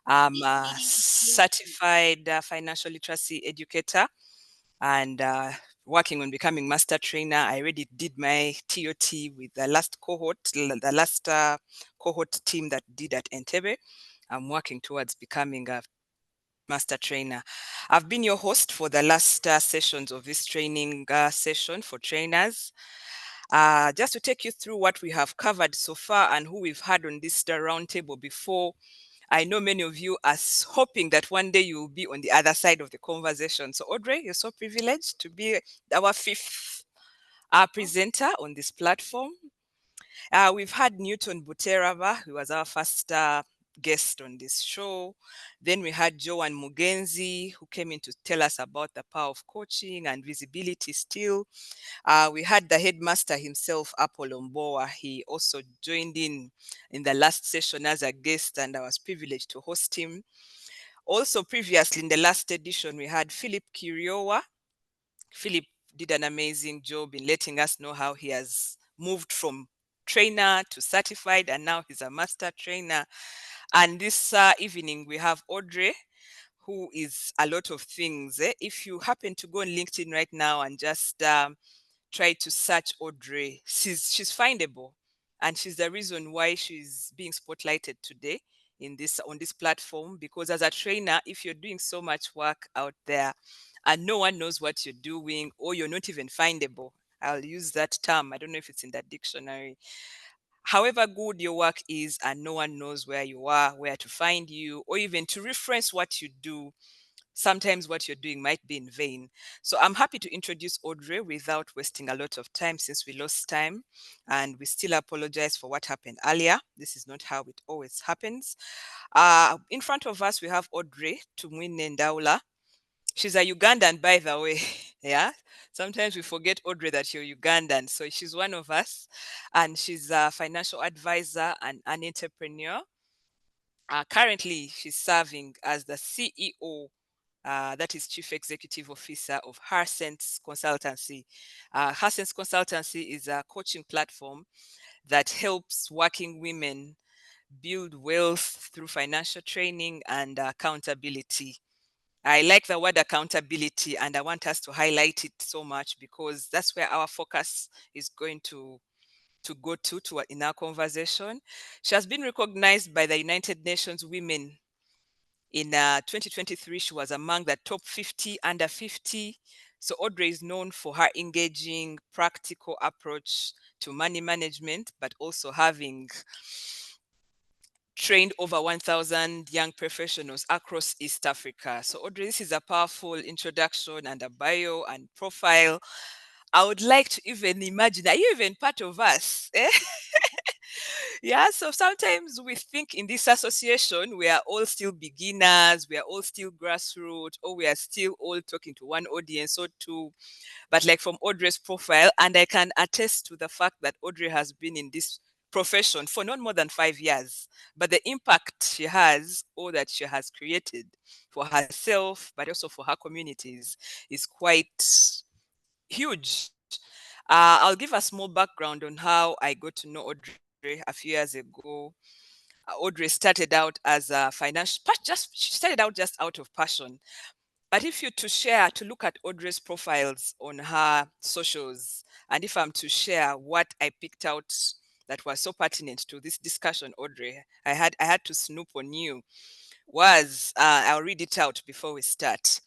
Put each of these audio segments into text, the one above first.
I'm a certified financial literacy educator and working on becoming master trainer. I already did my TOT with the last cohort, the last cohort team that did at Entebbe. I'm working towards becoming a master trainer. I've been your host for the last sessions of this training session for trainers. Just to take you through what we have covered so far and who we've had on this roundtable before. I know many of you are hoping that one day you will be on the other side of the conversation. So Audrey, you're so privileged to be our fifth presenter on this platform. We've had Newton Buterava, who was our first guest on this show. Then we had Joan Mugenzi, who came in to tell us about the power of coaching and visibility still. We had the headmaster himself, Apollo Mboa. He also joined in the last session as a guest, and I was privileged to host him. Also, previously in the last edition, we had Philip Kiriowa. Philip did an amazing job in letting us know how he has moved from trainer to certified, and now he's a master trainer. And this evening, we have Audrey, who is a lot of things. If you happen to go on LinkedIn right now and just try to search Audrey, she's findable, and she's the reason why she's being spotlighted today on this platform. Because as a trainer, if you're doing so much work out there and no one knows what you're doing, or you're not even findable, I'll use that term, I don't know if it's in that dictionary. However good your work is and no one knows where you are, where to find you, or even to reference what you do, sometimes what you're doing might be in vain. So I'm happy to introduce Audrey without wasting a lot of time, since we lost time, and we still apologize for what happened earlier. This is not how it always happens. In front of us, we have Audrey Tumwine Ndaula. She's a Ugandan, by the way. Yeah. Sometimes we forget, Audrey, that you're Ugandan. So she's one of us, and she's a financial advisor and an entrepreneur. Currently, she's serving as the CEO, that is Chief Executive Officer of Hersense Consultancy. Hersense Consultancy is a coaching platform that helps working women build wealth through financial training and accountability. I like the word accountability, and I want us to highlight it so much because that's where our focus is going to go to in our conversation. She has been recognized by the United Nations Women. In 2023, she was among the top 50 under 50. So Audrey is known for her engaging, practical approach to money management, but also having trained over 1,000 young professionals across East Africa. So Audrey, this is a powerful introduction and a bio and profile. I would like to even imagine, are you even part of us? Yeah, so sometimes we think in this association, we are all still beginners, we are all still grassroots, or we are still all talking to one audience or two. But like from Audrey's profile, and I can attest to the fact that Audrey has been in this profession for not more than 5 years, but the impact she has, or that she has created for herself, but also for her communities, is quite huge. I'll give a small background on how I got to know Audrey a few years ago. Audrey started out as a she started out just out of passion. But if you to look at Audrey's profiles on her socials, and if I'm to share what I picked out that was so pertinent to this discussion, Audrey, I had to snoop on you, was I'll read it out before we start.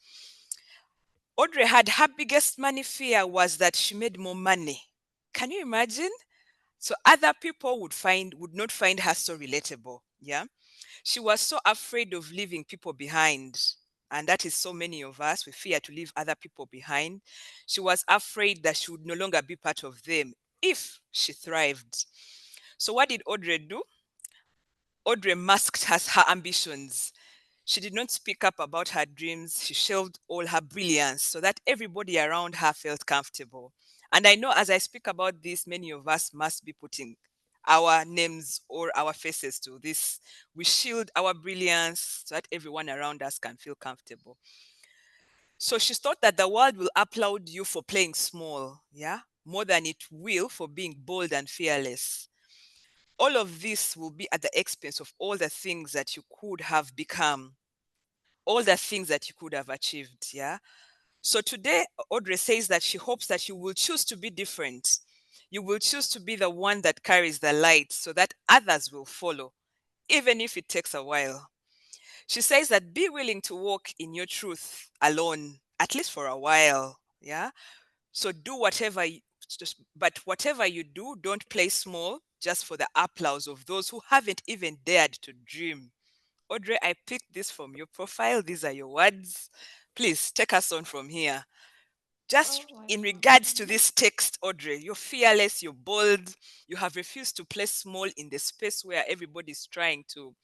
Audrey had her biggest money fear was that she made more money. Can you imagine? So other people would not find her so relatable. Yeah. She was so afraid of leaving people behind. And that is so many of us. We fear to leave other people behind. She was afraid that she would no longer be part of them if she thrived. So what did Audrey do? Audrey masked her ambitions. She did not speak up about her dreams. She shelved all her brilliance so that everybody around her felt comfortable. And I know as I speak about this, many of us must be putting our names or our faces to this. We shield our brilliance so that everyone around us can feel comfortable. So she thought that the world will applaud you for playing small, yeah, more than it will for being bold and fearless. all of this will be at the expense of all the things that you could have become, all the things that you could have achieved. Yeah. So today, Audrey says that she hopes that you will choose to be different. You will choose to be the one that carries the light so that others will follow, even if it takes a while. She says that be willing to walk in your truth alone, at least for a while. Yeah. So do whatever, but whatever you do, don't play small just for the applause of those who haven't even dared to dream. Audrey, I picked this from your profile. These are your words. Please take us on from here. Oh, Just wow. in regards to this text, Audrey, you're fearless, you're bold, you have refused to play small in the space where everybody's trying to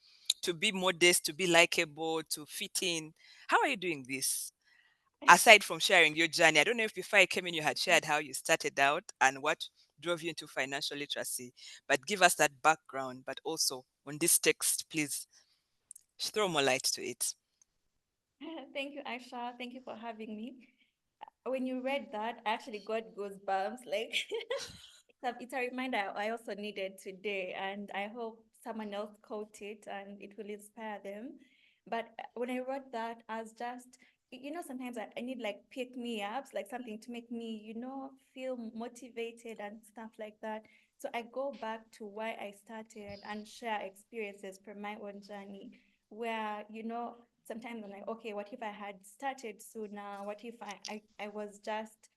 be modest, to be likable, to fit in. How are you doing this? Aside from sharing your journey, I don't know if before I came in you had shared how you started out and what drove you into financial literacy, but give us that background. But also on this text, please throw more light to it. Thank you, Aisha. Thank you for having me. When you read that, I actually got goosebumps. Like it's a reminder I also needed today, and I hope someone else caught it and it will inspire them. But when I wrote that, I was just, sometimes I need like pick me ups, like something to make me, feel motivated and stuff like that. So I go back to why I started and share experiences from my own journey, where, sometimes I'm like, okay, what if I had started sooner? What if I was just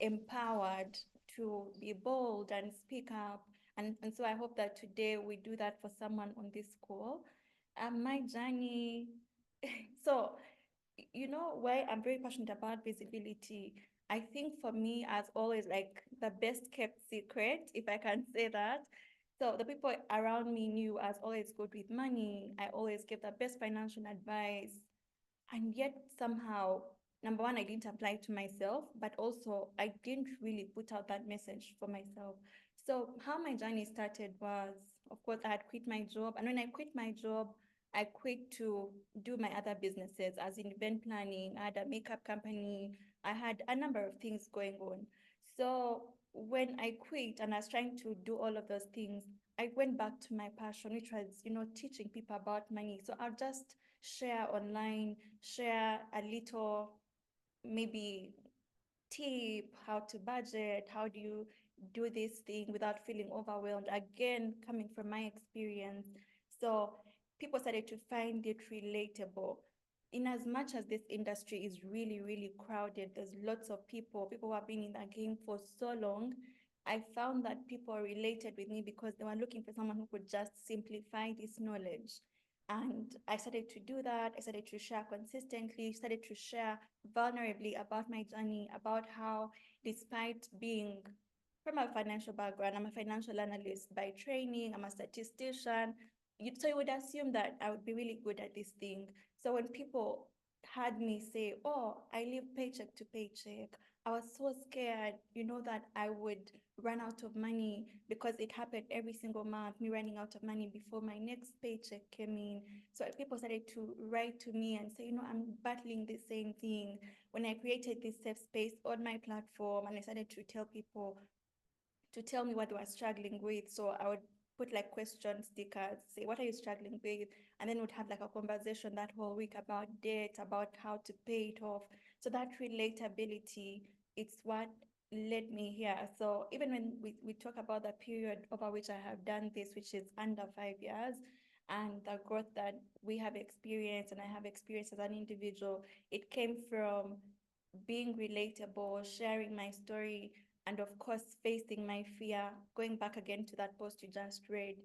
empowered to be bold and speak up? And so I hope that today we do that for someone on this call. My journey, so why I'm very passionate about visibility. I think for me, as always, like the best kept secret, if I can say that. So the people around me knew I was always good with money. I always gave the best financial advice. And yet somehow, number one, I didn't apply to myself, but also I didn't really put out that message for myself. So how my journey started was, of course, I had quit my job. And when I quit my job, I quit to do my other businesses, as in event planning. I had a makeup company. I had a number of things going on. So when I quit and I was trying to do all of those things, I went back to my passion, which was, teaching people about money. So I'll just share online, share a little, maybe tip, how to budget, how do you do this thing without feeling overwhelmed. Again, coming from my experience. So people started to find it relatable. In as much as this industry is really, really crowded, there's lots of people who have been in the game for so long. I found that people related with me because they were looking for someone who could just simplify this knowledge. And I started to do that. I started to share consistently, started to share vulnerably about my journey, about how, despite being from a financial background, I'm a financial analyst by training, I'm a statistician. So you would assume that I would be really good at this thing. So when people had me say, oh, I live paycheck to paycheck, I was so scared, that I would run out of money because it happened every single month, me running out of money before my next paycheck came in. So people started to write to me and say, I'm battling the same thing. When I created this safe space on my platform and I started to tell people to tell me what they were struggling with. So I would put like question stickers, say, what are you struggling with? And then we'd have like a conversation that whole week about debt, about how to pay it off. So that relatability, it's what led me here. So even when we talk about the period over which I have done this, which is under 5 years, and the growth that we have experienced and I have experienced as an individual, it came from being relatable, sharing my story, and of course, facing my fear, going back again to that post you just read,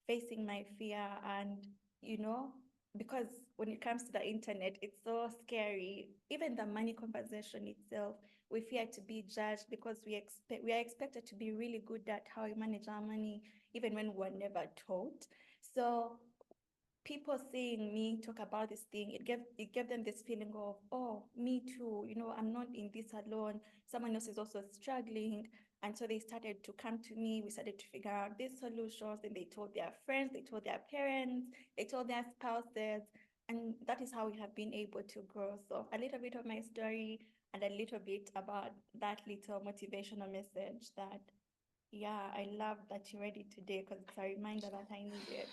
facing my fear. And, you know, because when it comes to the internet, it's so scary. Even the money conversation itself, we fear to be judged because we are expected to be really good at how we manage our money, even when we're never taught. So people seeing me talk about this thing, it gave them this feeling of, oh, me too, I'm not in this alone, someone else is also struggling. And so they started to come to me, we started to figure out these solutions, and they told their friends, they told their parents, they told their spouses. And that is how we have been able to grow. So a little bit of my story and a little bit about that little motivational message that Yeah, I love that you read it today because it's a reminder that I needed.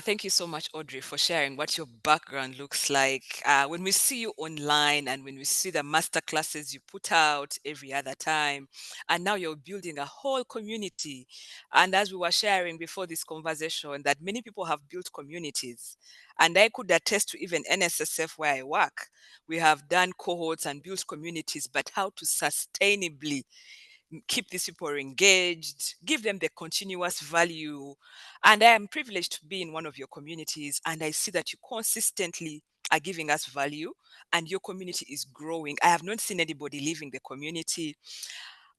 Thank you so much, Audrey, for sharing what your background looks like. When we see you online and when we see the master classes you put out every other time, and now you're building a whole community. And as we were sharing before this conversation, that many people have built communities. And I could attest to even NSSF where I work. We have done cohorts and built communities, but how to sustainably keep these people engaged, give them the continuous value. And I am privileged to be in one of your communities, and I see that you consistently are giving us value and your community is growing. I have not seen anybody leaving the community.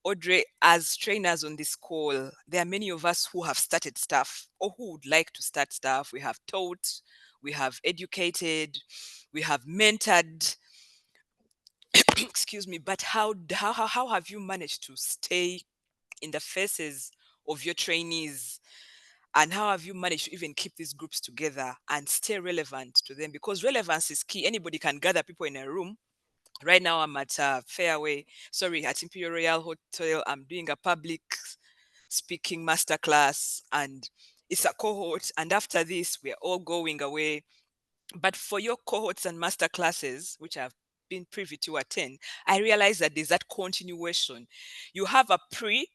Audrey, as trainers on this call, there are many of us who have started stuff or who would like to start stuff. We have taught, we have educated, we have mentored. Excuse me, but how have you managed to stay in the faces of your trainees, and how have you managed to even keep these groups together and stay relevant to them? Because relevance is key. Anybody can gather people in a room. Right now I'm at at Imperial Royal Hotel. I'm doing a public speaking masterclass, and it's a cohort, and after this we're all going away. But for your cohorts and masterclasses, which I've been privy to attend, I realize that there's that continuation. You have a pre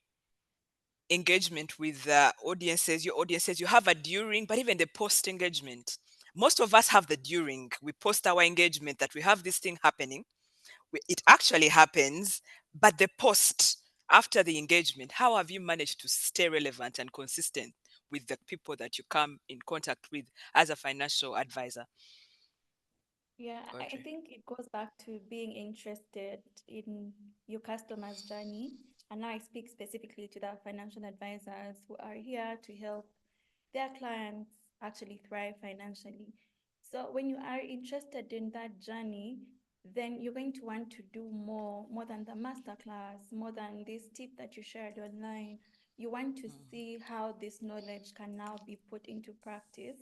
engagement with your audiences. You have a during, but even the post engagement. Most of us have the during. We post our engagement that we have this thing happening. It actually happens, but the post after the engagement, how have you managed to stay relevant and consistent with the people that you come in contact with as a financial advisor, Yeah, I Audrey? think it goes back to being interested in your customer's journey. And now I speak specifically to the financial advisors who are here to help their clients actually thrive financially. So when you are interested in that journey, then you're going to want to do more than the masterclass, more than this tip that you shared online. You want to see how this knowledge can now be put into practice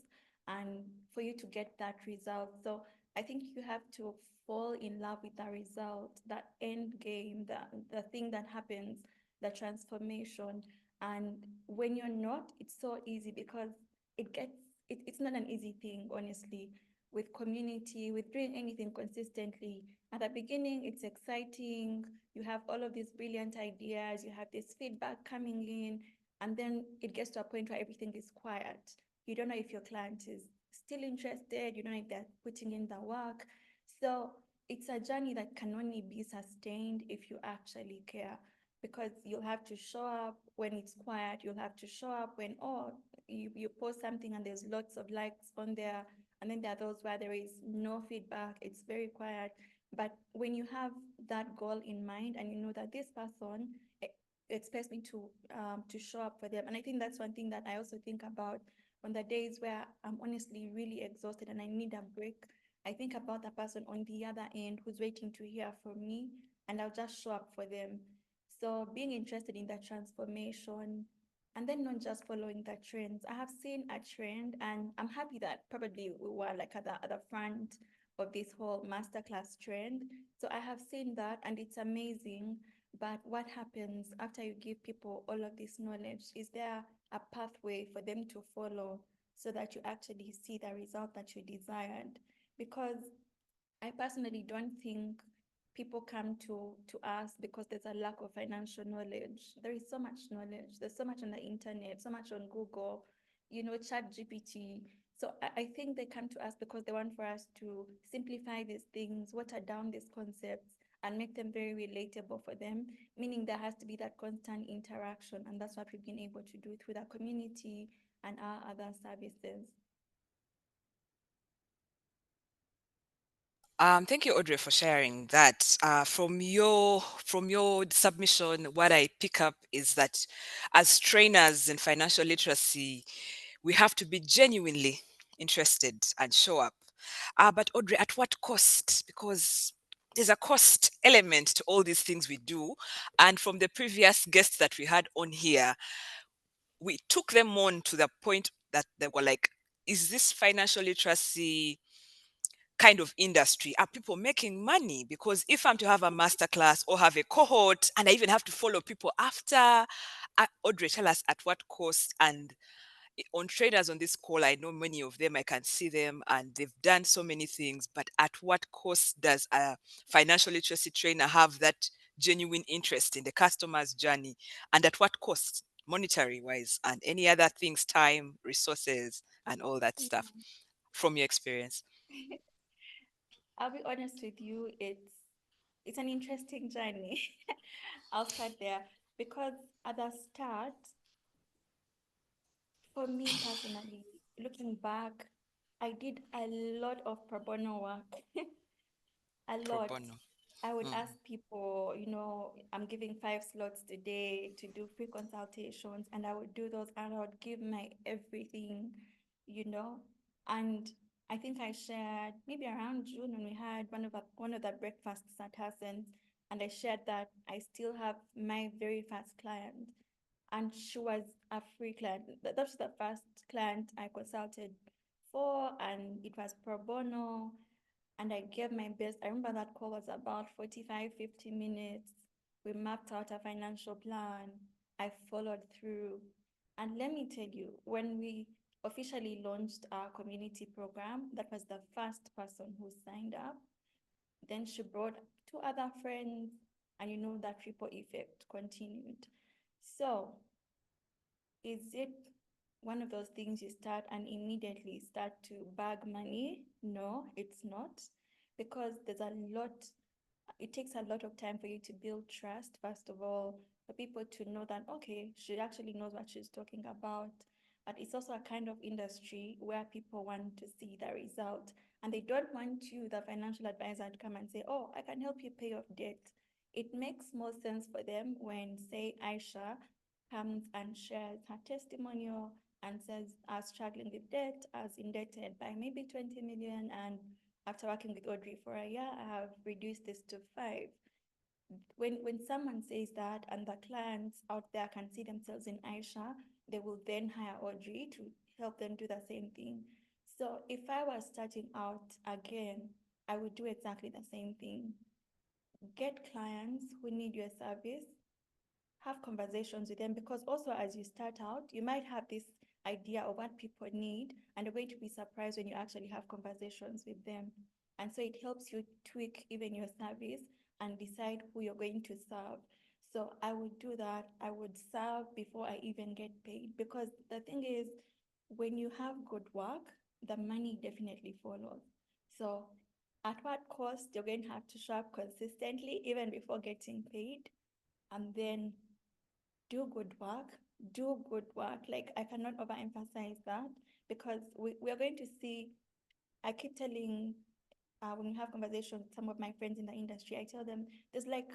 and for you to get that result. So I think you have to fall in love with the result, that end game, the thing that happens, the transformation. And when you're not, it's so easy because it's not an easy thing, honestly, with community, with doing anything consistently. At the beginning, it's exciting. You have all of these brilliant ideas, you have this feedback coming in, and then it gets to a point where everything is quiet. You don't know if your client is still interested, you don't know if they're putting in the work. So it's a journey that can only be sustained if you actually care, because you'll have to show up when it's quiet, you'll have to show up when, oh, you post something and there's lots of likes on there, and then there are those where there is no feedback, it's very quiet. But when you have that goal in mind and you know that this person expects me to show up for them, and I think that's one thing that I also think about on the days where I'm honestly really exhausted and I need a break. I think about the person on the other end who's waiting to hear from me, and I'll just show up for them. So being interested in that transformation and then not just following the trends. I have seen a trend and I'm happy that probably we were like at the front of this whole masterclass trend. So I have seen that and it's amazing. But what happens after you give people all of this knowledge? Is there a pathway for them to follow so that you actually see the result that you desired? Because I personally don't think people come to us because there's a lack of financial knowledge. There is so much knowledge. There's so much on the internet, so much on Google, Chat GPT. So I think they come to us because they want for us to simplify these things, water down these concepts, and make them very relatable for them, meaning there has to be that constant interaction. And that's what we've been able to do through the community and our other services. Thank you, Audrey, for sharing that. From your submission, what I pick up is that as trainers in financial literacy, we have to be genuinely interested and show up. But Audrey, at what cost? Because there's a cost element to all these things we do. And from the previous guests that we had on here, we took them on to the point that they were like, is this financial literacy kind of industry? Are people making money? Because if I'm to have a masterclass or have a cohort and I even have to follow people after, Audrey, tell us at what cost. And on traders on this call, I know many of them, I can see them and they've done so many things, but at what cost does a financial literacy trainer have that genuine interest in the customer's journey? And at what cost, monetary wise, and any other things, time, resources, and all that stuff from your experience? Yeah. I'll be honest with you, it's an interesting journey. I'll start there because at the start, for me personally, looking back, I did a lot of pro bono work. A Pro lot. bono. I would Mm, ask people, I'm giving 5 slots today to do free consultations, and I would do those and I would give my everything, you know. And I think I shared maybe around June when we had one of the breakfasts at Hassan's, and I shared that I still have my very first client, and she was a free client. That was the first client I consulted for, and it was pro bono, and I gave my best. I remember that call was about 45, 50 minutes. We mapped out a financial plan. I followed through. And let me tell you, when we officially launched our community program, that was the first person who signed up. Then she brought 2 other friends, and that ripple effect continued. So is it one of those things you start and immediately start to bag money? No, it's not, because it takes a lot of time for you to build trust, first of all, for people to know that, okay, she actually knows what she's talking about. But it's also a kind of industry where people want to see the result. And they don't want you, the financial advisor, to come and say, oh, I can help you pay off debt. It makes more sense for them when, say, Aisha comes and shares her testimonial and says, I was struggling with debt, I was indebted by maybe 20 million, and after working with Audrey for a year, I have reduced this to 5. When someone says that and the clients out there can see themselves in Aisha, they will then hire Audrey to help them do the same thing. So if I was starting out again, I would do exactly the same thing. Get clients who need your service, have conversations with them, because also as you start out, you might have this idea of what people need, and you're going to be surprised when you actually have conversations with them. And so it helps you tweak even your service and decide who you're going to serve. So I would do that. I would serve before I even get paid, because the thing is, when you have good work, the money definitely follows. So at what cost you're going to have to show up consistently even before getting paid, and then do good work, do good work. Like, I cannot overemphasize that, because we are going to see. I keep telling, when we have conversations with some of my friends in the industry, I tell them there's like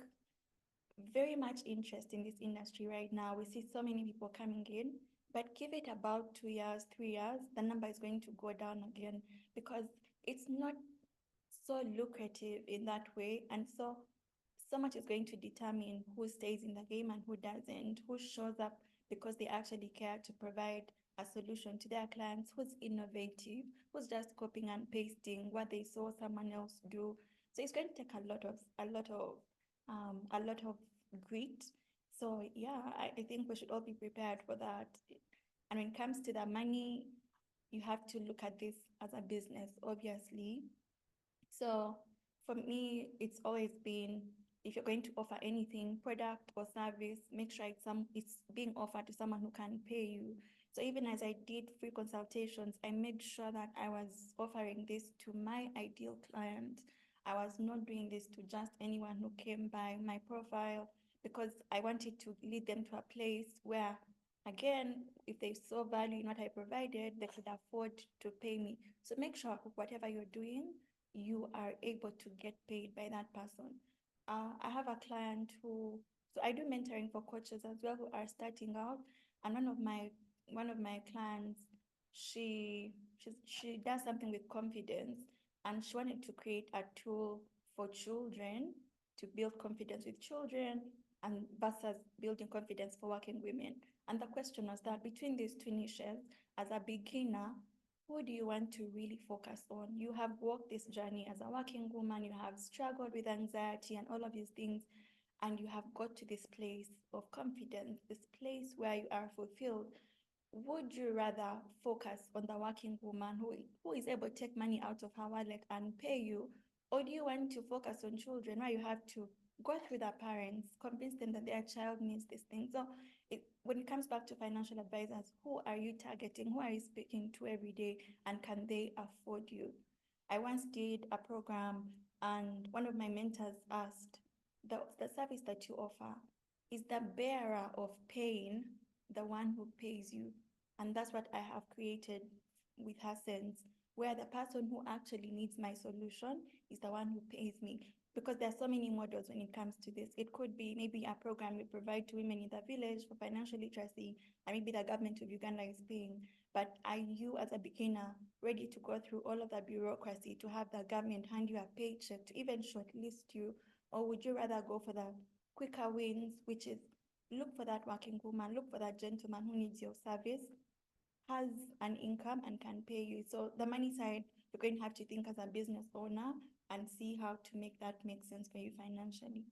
very much interest in this industry right now. We see so many people coming in, but give it about 2 years, 3 years, the number is going to go down again, because it's not so lucrative in that way. And so much is going to determine who stays in the game and who doesn't, who shows up because they actually care to provide a solution to their clients, who's innovative, who's just copying and pasting what they saw someone else do. So it's going to take a lot of grit. So yeah, I think we should all be prepared for that. And when it comes to the money, you have to look at this as a business, obviously. So for me, it's always been, if you're going to offer anything, product or service, make sure it's being offered to someone who can pay you. So even as I did free consultations, I made sure that I was offering this to my ideal client. I was not doing this to just anyone who came by my profile, because I wanted to lead them to a place where, again, if they saw value in what I provided, they could afford to pay me. So make sure whatever you're doing, you are able to get paid by that person. I have a client so I do mentoring for coaches as well who are starting out, and one of my clients, she does something with confidence, and she wanted to create a tool for children to build confidence with children, and versus building confidence for working women. And the question was that between these two niches, as a beginner, who do you want to really focus on? You have walked this journey as a working woman, you have struggled with anxiety and all of these things, and you have got to this place of confidence, this place where you are fulfilled. Would you rather focus on the working woman who is able to take money out of her wallet and pay you, or do you want to focus on children where you have to go through their parents, convince them that their child needs this thing? So when it comes back to financial advisors, who are you targeting? Who are you speaking to every day, and can they afford you? I once did a program, and one of my mentors asked, the service that you offer, is the bearer of pain the one who pays you? And that's what I have created with her sense, where the person who actually needs my solution is the one who pays me. Because there are so many models when it comes to this. It could be maybe a program we provide to women in the village for financial literacy, and maybe the government of Uganda is paying. But are you, as a beginner, ready to go through all of the bureaucracy to have the government hand you a paycheck to even shortlist you? Or would you rather go for the quicker wins, which is look for that working woman, look for that gentleman who needs your service, has an income and can pay you? So the money side, you're going to have to think as a business owner and see how to make that make sense for you financially.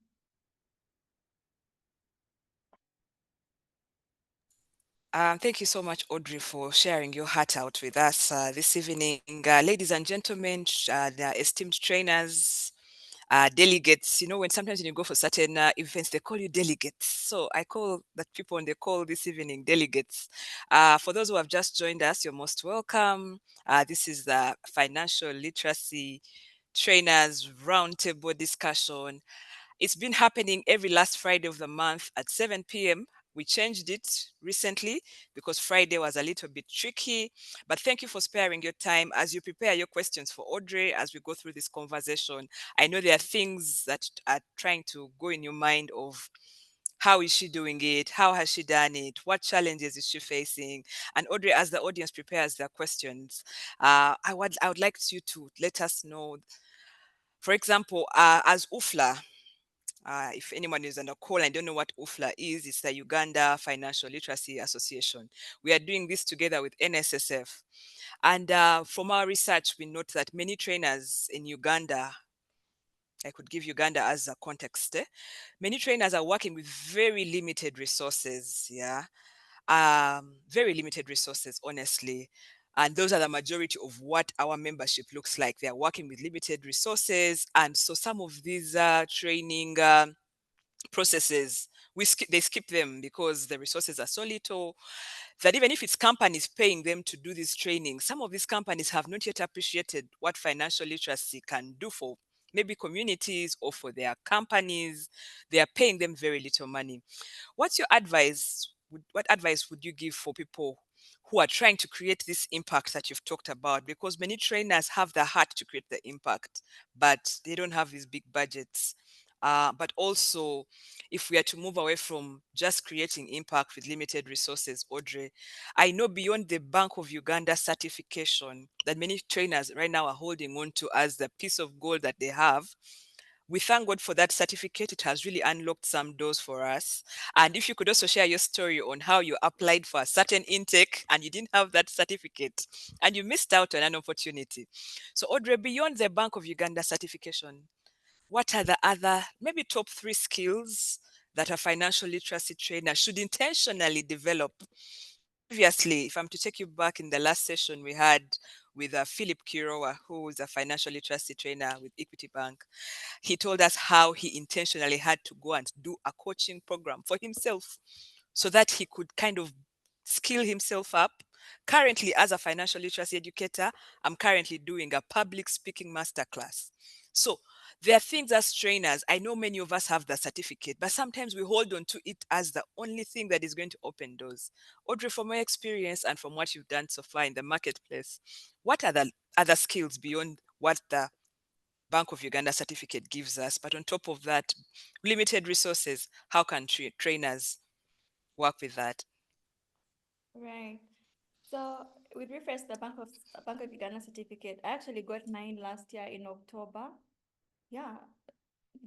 Thank you so much, Audrey, for sharing your heart out with us this evening. Ladies and gentlemen, the esteemed trainers, delegates. When sometimes when you go for certain events, they call you delegates. So I call that people on the call this evening delegates. For those who have just joined us, you're most welcome. This is the Financial Literacy Trainers Roundtable discussion. It's been happening every last Friday of the month at 7 p.m. We changed it recently because Friday was a little bit tricky. But thank you for sparing your time as you prepare your questions for Audrey as we go through this conversation. I know there are things that are trying to go in your mind of how is she doing it? How has she done it? What challenges is she facing? And Audrey, as the audience prepares their questions, I would like you to let us know, for example, as UFLA, if anyone is on the call and don't know what UFLA is, it's the Uganda Financial Literacy Association. We are doing this together with NSSF. And from our research, we note that many trainers in Uganda, I could give Uganda as a context, many trainers are working with very limited resources. Yeah. Very limited resources, honestly. And those are the majority of what our membership looks like. They are working with limited resources. And so some of these training processes, they skip them because the resources are so little that even if it's companies paying them to do this training, some of these companies have not yet appreciated what financial literacy can do for maybe communities or for their companies. They are paying them very little money. What's your advice? What advice would you give for people who are trying to create this impact that you've talked about? Because many trainers have the heart to create the impact, but they don't have these big budgets. But also, if we are to move away from just creating impact with limited resources, Audrey, I know beyond the Bank of Uganda certification that many trainers right now are holding on to as the piece of gold that they have. We thank God for that certificate. It has really unlocked some doors for us. And if you could also share your story on how you applied for a certain intake and you didn't have that certificate and you missed out on an opportunity. So, Audrey, beyond the Bank of Uganda certification, what are the other, maybe top 3 skills that a financial literacy trainer should intentionally develop? Previously, if I'm to take you back in the last session we had with Philip Kirowa, who is a financial literacy trainer with Equity Bank, he told us how he intentionally had to go and do a coaching program for himself so that he could kind of skill himself up. Currently, as a financial literacy educator, I'm currently doing a public speaking masterclass. So there are things as trainers, I know many of us have the certificate, but sometimes we hold on to it as the only thing that is going to open doors. Audrey, from your experience and from what you've done so far in the marketplace, what are the other skills beyond what the Bank of Uganda certificate gives us? But on top of that, limited resources, how can trainers work with that? Right. So with reference to the Bank of Uganda certificate, I actually got mine last year in October. Yeah,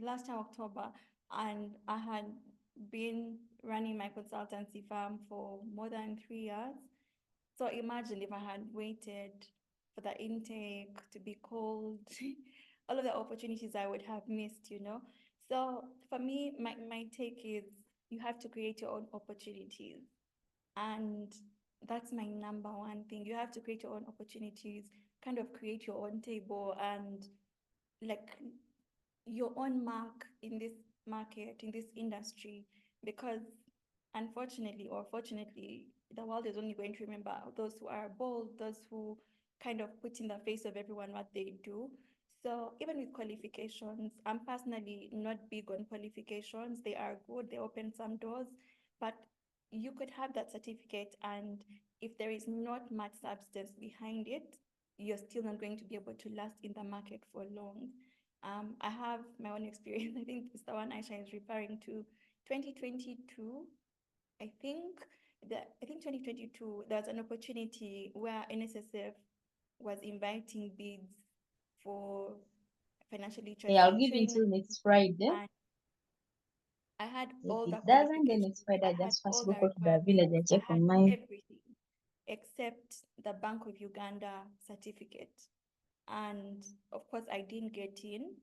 last year October, and I had been running my consultancy firm for more than 3 years. So imagine if I had waited for the intake to be called, all of the opportunities I would have missed, you know. So for me, my take is you have to create your own opportunities. And that's my number one thing. You have to create your own opportunities, kind of create your own table and like your own mark in this market, in this industry, because unfortunately or fortunately, the world is only going to remember those who are bold, those who kind of put in the face of everyone what they do. So even with qualifications, I'm personally not big on qualifications. They are good, they open some doors, but you could have that certificate, and if there is not much substance behind it, you're still not going to be able to last in the market for long. I have my own experience. I think it's the one Aisha is referring to. 2022, I think I think 2022, there was an opportunity where NSSF was inviting bids for financial Yeah, I'll literacy give you trainer, until next Friday. and I had If all the it doesn't, then qualifications, next Friday I I had just first all go the to the village requirements, and I check had on mine. everything except the Bank of Uganda certificate. And of course, I didn't get in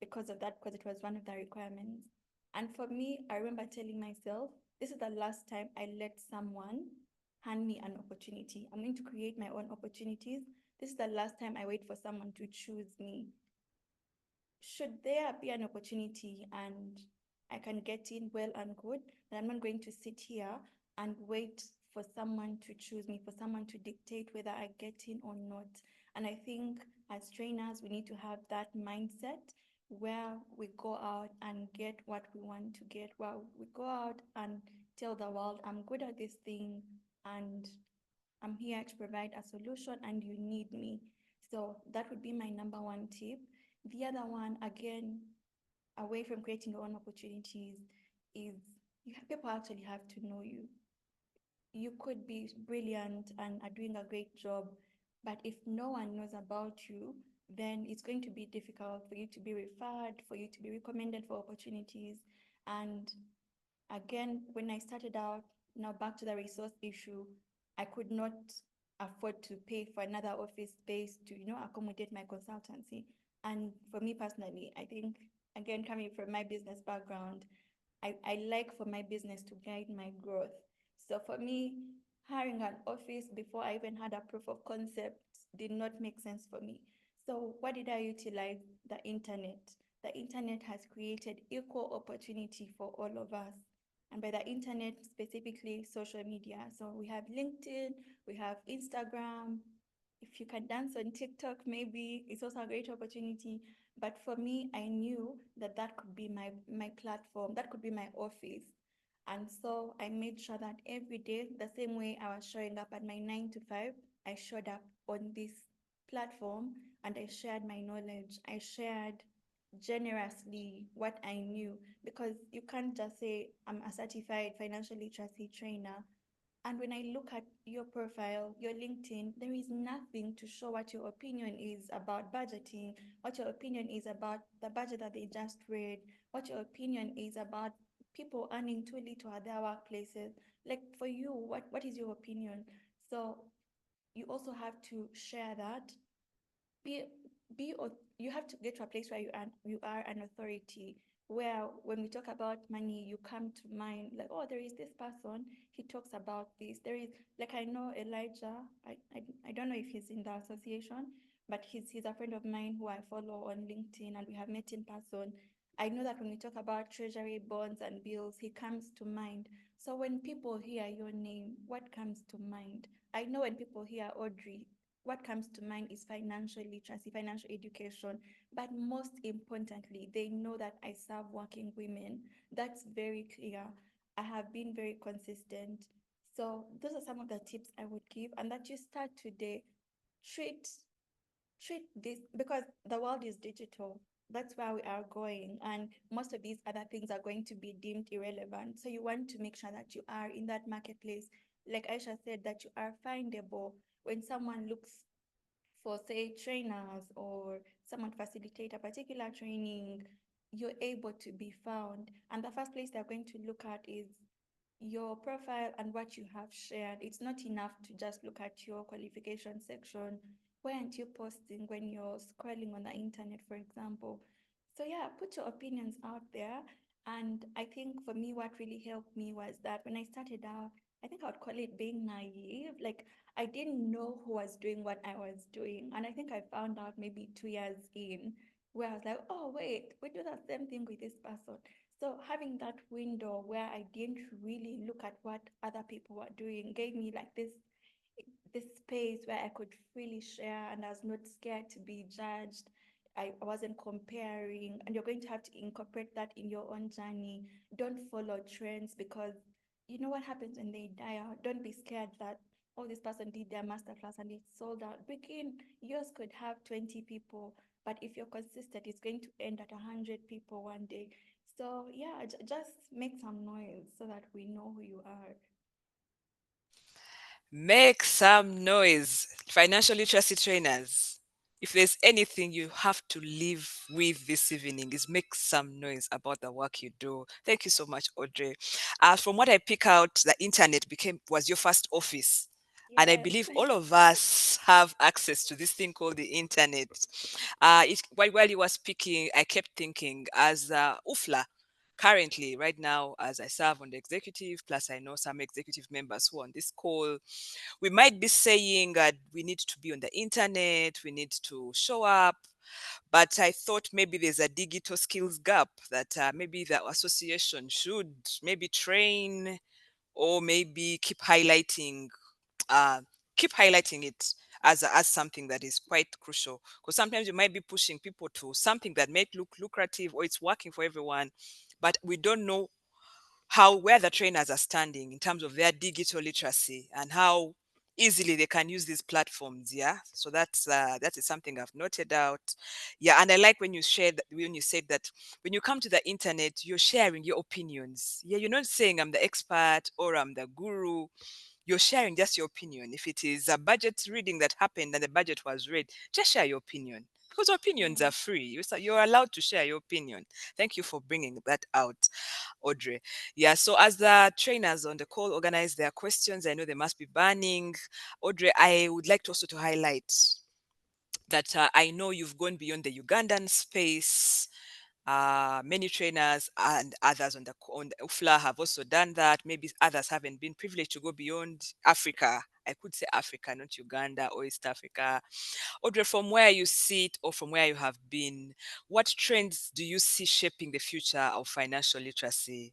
because of that, because it was one of the requirements. And for me, I remember telling myself, this is the last time I let someone hand me an opportunity. I'm going to create my own opportunities. This is the last time I wait for someone to choose me. Should there be an opportunity and I can get in, well and good, then I'm not going to sit here and wait for someone to choose me, for someone to dictate whether I get in or not. And I think as trainers, we need to have that mindset where we go out and get what we want to get, where we go out and tell the world, I'm good at this thing and I'm here to provide a solution and you need me. So that would be my number one tip. The other one, again, away from creating your own opportunities, is people actually have to know you. You could be brilliant and are doing a great job, but if no one knows about you, then it's going to be difficult for you to be referred, for you to be recommended for opportunities. And again, when I started out, now back to the resource issue, I could not afford to pay for another office space to, accommodate my consultancy. And for me personally, I think, again, coming from my business background, I like for my business to guide my growth. So for me, hiring an office before I even had a proof of concept did not make sense for me. So what did I utilize? The internet. The internet has created equal opportunity for all of us. And by the internet, specifically social media. So we have LinkedIn, we have Instagram. If you can dance on TikTok, maybe it's also a great opportunity. But for me, I knew that that could be my platform, that could be my office. And so I made sure that every day, the same way I was showing up at my 9 to 5, I showed up on this platform and I shared my knowledge. I shared generously what I knew, because you can't just say, I'm a certified financial literacy trainer, and when I look at your profile, your LinkedIn, there is nothing to show what your opinion is about budgeting, what your opinion is about the budget that they just read, what your opinion is about people earning too little at their workplaces. Like for you, what is your opinion? So you also have to share that. Be you have to get to a place where you are an authority, where when we talk about money, you come to mind like, oh, there is this person, he talks about this. There is, like, I know Elijah. I don't know if he's in the association, but he's a friend of mine who I follow on LinkedIn, and we have met in person. I know that when we talk about treasury bonds and bills, he comes to mind. So when people hear your name, what comes to mind? I know when people hear Audrey, what comes to mind is financial literacy, financial education. But most importantly, they know that I serve working women. That's very clear. I have been very consistent. So those are some of the tips I would give, and that you start today. Treat treat this, because the world is digital. That's where we are going, and most of these other things are going to be deemed irrelevant. So you want to make sure that you are in that marketplace, like Aisha said, that you are findable. When someone looks for, say, trainers or someone to facilitate a particular training, you're able to be found. And the first place they're going to look at is your profile and what you have shared. It's not enough to just look at your qualification section. why aren't you posting when you're scrolling on the internet, for example? So yeah, put your opinions out there. And I think for me, what really helped me was that when I started out, I think I would call it being naive. Like I didn't know who was doing what I was doing. And I think I found out maybe 2 years in where I was like, oh, wait, we do the same thing with this person. So having that window where I didn't really look at what other people were doing gave me like this space where I could freely share and I was not scared to be judged. I wasn't comparing, and you're going to have to incorporate that in your own journey. Don't follow trends because you know what happens when they die out. Don't be scared that, oh, this person did their masterclass and it sold out. Begin, yours could have 20 people, but if you're consistent, it's going to end at 100 people one day. So, yeah, just make some noise so that we know who you are. Make some noise, financial literacy trainers. If there's anything you have to leave with this evening, is make some noise about the work you do. Thank you so much, Audrey. From what I pick out, the internet became was your first office. And I Yes. believe all of us have access to this thing called the internet. While you were speaking, I kept thinking as UFLA, currently, right now, as I serve on the executive, plus I know some executive members who are on this call, we might be saying we need to be on the internet, we need to show up. But I thought maybe there's a digital skills gap that maybe the association should maybe train or maybe uh, keep highlighting it as something that is quite crucial, because sometimes you might be pushing people to something that may look lucrative or it's working for everyone, but we don't know how where the trainers are standing in terms of their digital literacy and how easily they can use these platforms. Yeah, so that is something I've noted out. Yeah, and I like when you said that when you come to the internet, you're sharing your opinions. Yeah, you're not saying I'm the expert or I'm the guru. You're sharing just your opinion. If it is a budget reading that happened and the budget was read, just share your opinion, because opinions Yeah. are free. You're allowed to share your opinion. Thank you for bringing that out, Audrey. Yeah, so as the trainers on the call organize their questions, I know they must be burning. Audrey, I would like to also to highlight that I know you've gone beyond the Ugandan space. Many trainers and others on the UFLA have also done that. Maybe others haven't been privileged to go beyond Africa. I could say Africa, not Uganda or East Africa. Audrey, from where you sit or from where you have been, what trends do you see shaping the future of financial literacy?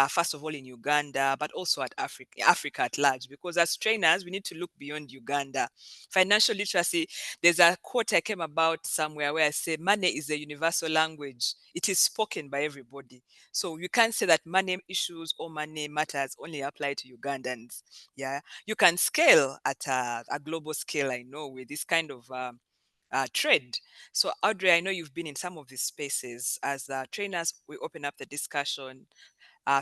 First of all in Uganda, but also at Africa at large, because as trainers, we need to look beyond Uganda. Financial literacy, there's a quote I came about somewhere where I say, money is a universal language. It is spoken by everybody. So you can't say that money issues or money matters only apply to Ugandans. Yeah, you can scale at a global scale, I know, with this kind of trade. So, Audrey, I know you've been in some of these spaces. As trainers, we open up the discussion.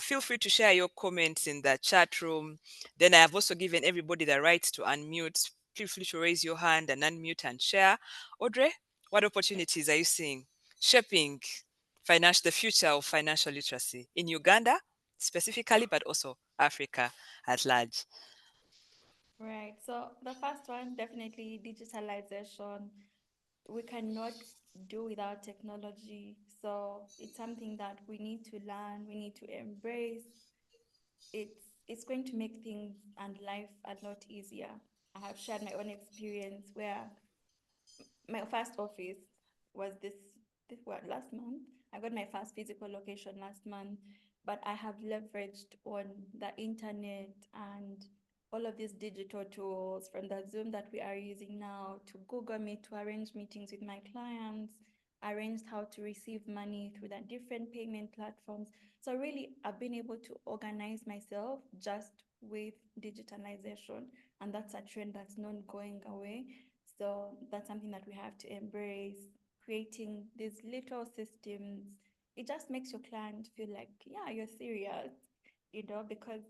Feel free to share your comments in the chat room. Then I have also given everybody the right to unmute. Feel free to raise your hand and unmute and share. Audrey, what opportunities are you seeing shaping the future of financial literacy in Uganda specifically, but also Africa at large? Right. So the first one, definitely digitalization. We cannot do without technology. So it's something that we need to learn, we need to embrace. It's going to make things and life a lot easier. I have shared my own experience where my first office was this what last month. I got my first physical location last month, but I have leveraged on the internet and all of these digital tools, from the Zoom that we are using now to Google Meet, to arrange meetings with my clients, arranged how to receive money through the different payment platforms. So really, I've been able to organize myself just with digitalization, and that's a trend that's not going away. So that's something that we have to embrace, creating these little systems. It just makes your client feel like, yeah, you're serious, because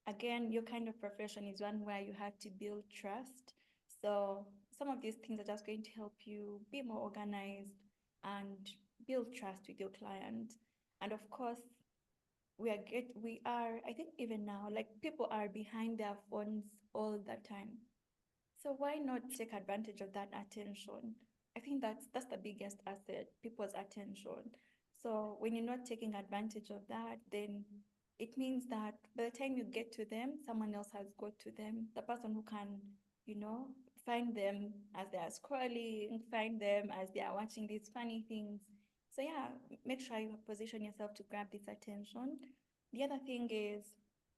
again, your kind of profession is one where you have to build trust. So some of these things are just going to help you be more organized and build trust with your client. And of course, I think even now, like people are behind their phones all the time. So why not take advantage of that attention? I think that's the biggest asset, people's attention. So when you're not taking advantage of that, then it means that by the time you get to them, someone else has got to them. The person who can, you know, find them as they are scrolling, find them as they are watching these funny things. So yeah, make sure you position yourself to grab this attention. The other thing is